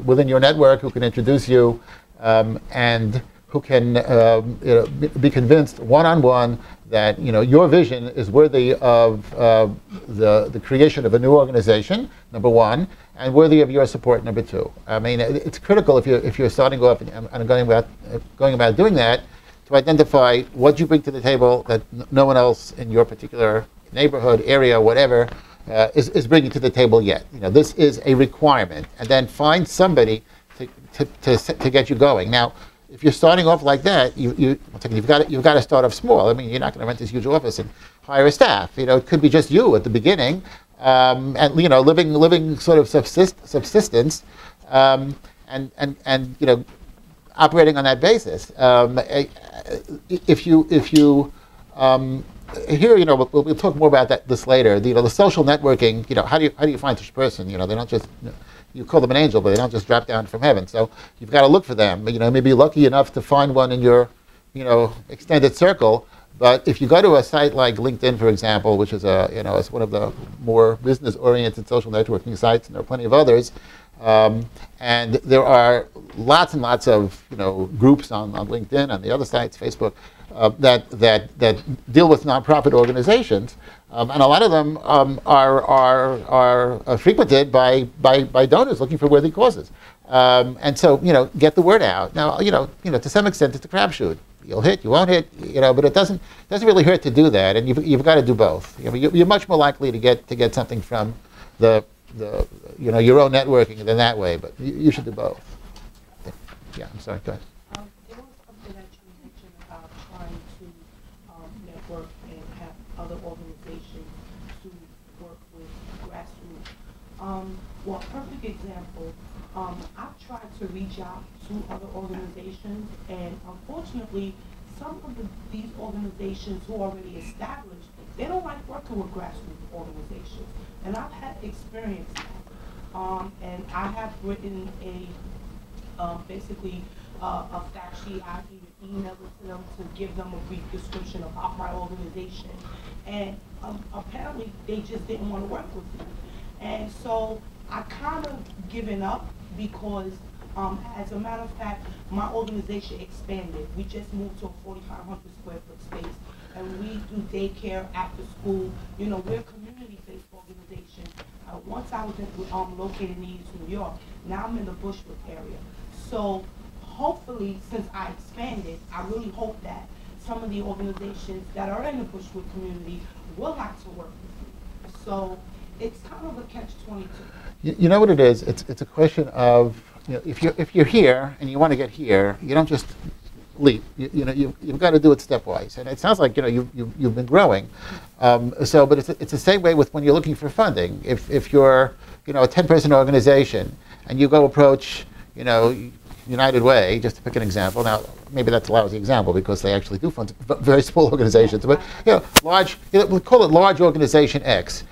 within your network who can introduce you and who can be convinced one-on-one that your vision is worthy of the creation of a new organization, number one, and worthy of your support, number two. I mean, it's critical if you're starting off and going about doing that, to identify what you bring to the table that no one else in your particular neighborhood, area, whatever, is bringing to the table yet. This is a requirement, and then find somebody to get you going. Now, if you're starting off like that, you've got to start off small. I mean, you're not going to rent this huge office and hire a staff. It could be just you at the beginning, and living sort of subsistence, and operating on that basis. If you here, we'll talk more about this later. The social networking. How do you find this person? They don't just. You call them an angel, but they don't just drop down from heaven. So you've got to look for them. Maybe lucky enough to find one in your, extended circle. But if you go to a site like LinkedIn, for example, which is it's one of the more business-oriented social networking sites, and there are plenty of others, and there are lots and lots of groups on LinkedIn and the other sites, Facebook, that deal with nonprofit organizations. And a lot of them are frequented by donors looking for worthy causes, and so get the word out. Now to some extent it's a crapshoot. You'll hit, you won't hit, but it doesn't really hurt to do that, and you've got to do both. You're much more likely to get something from the your own networking than that way, but you should do both. Yeah, I'm sorry. Go ahead. There was something that you mentioned about trying to network and have other organizations to work with grassroots. Well, a perfect example, I've tried to reach out to other organizations, and unfortunately, some of these organizations who are already established, they don't like working with grassroots organizations. And I've had experience that. And I have written basically a fact sheet. I even emailed it to them to give them a brief description about my organization. And apparently they just didn't want to work with me. And so I kind of given up because as a matter of fact, my organization expanded. We just moved to a 4,500 square foot space, and we do daycare after school. We're a community-based organization. Once I was located in East New York, now I'm in the Bushwick area. So hopefully, since I expanded, I really hope that some of the organizations that are in the Bushwick community will like to work with me. So it's kind of a catch-22. You know what it is? It's a question of, if you're here and you want to get here, you don't just leap. You've got to do it stepwise. And it sounds like you've been growing. But it's the same way with when you're looking for funding. If you're a 10-person organization and you go approach United Way, just to pick an example. Now maybe that's a lousy example because they actually do fund very small organizations, but large. We call it large organization X,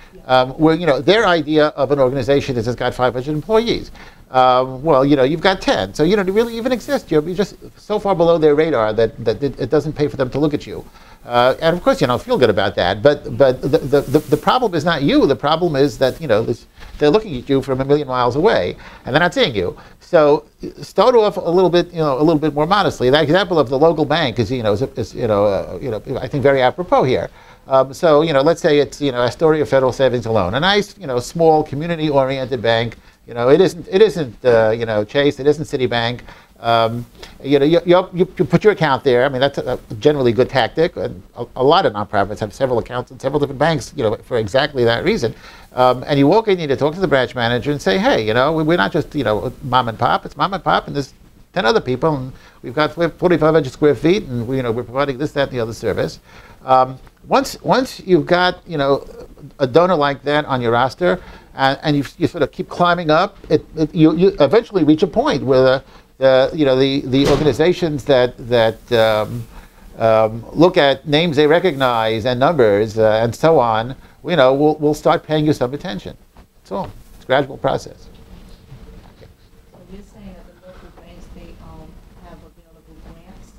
where their idea of an organization is it's got 500 employees. Well, you've got 10, so you don't really even exist. You're just so far below their radar that it doesn't pay for them to look at you. And of course, you don't feel good about that. But the problem is not you. The problem is that they're looking at you from a million miles away, and they're not seeing you. So start off a little bit more modestly. That example of the local bank is I think very apropos here. So let's say it's Astoria Federal Savings and Loan, a nice small community-oriented bank. It isn't Chase. It isn't Citibank. You put your account there. I mean, that's a generally good tactic. And a lot of nonprofits have several accounts in several different banks, for exactly that reason. And you walk in, you need to talk to the branch manager and say, hey, we're not just mom and pop. It's mom and pop, and there's 10 other people, and we've got 4,500 square feet, and we're providing this, that, and the other service. Once you've got a donor like that on your roster, and you sort of keep climbing up, you eventually reach a point where the organizations that look at names they recognize and numbers and so on, will start paying you some attention. That's all. It's a gradual process. So you're saying that the local banks, they have available grants,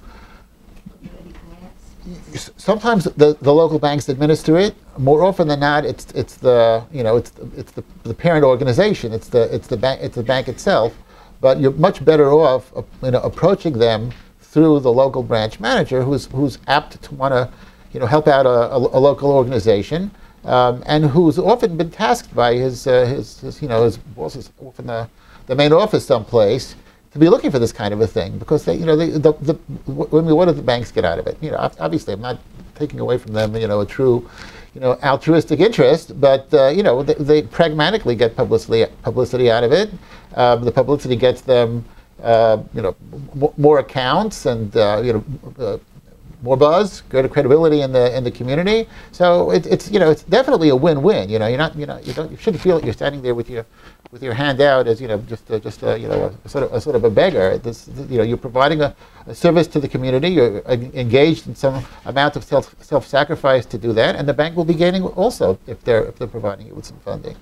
community grants? Sometimes the local banks administer it. More often than not, it's the parent organization. It's the bank itself. but you're much better off approaching them through the local branch manager, who's apt to want to help out a local organization, and who's often been tasked by his bosses, often the main office someplace, to be looking for this kind of a thing, because what do the banks get out of it? Obviously, I'm not taking away from them a true altruistic interest, but they pragmatically get publicity out of it. The publicity gets them more accounts and more buzz, greater credibility in the community. So it's definitely a win-win. You shouldn't feel that you're standing there with your hand out as just a sort of a beggar. You're providing a service to the community. You're engaged in some amount of self-sacrifice to do that, and the bank will be gaining also if they're providing you with some funding.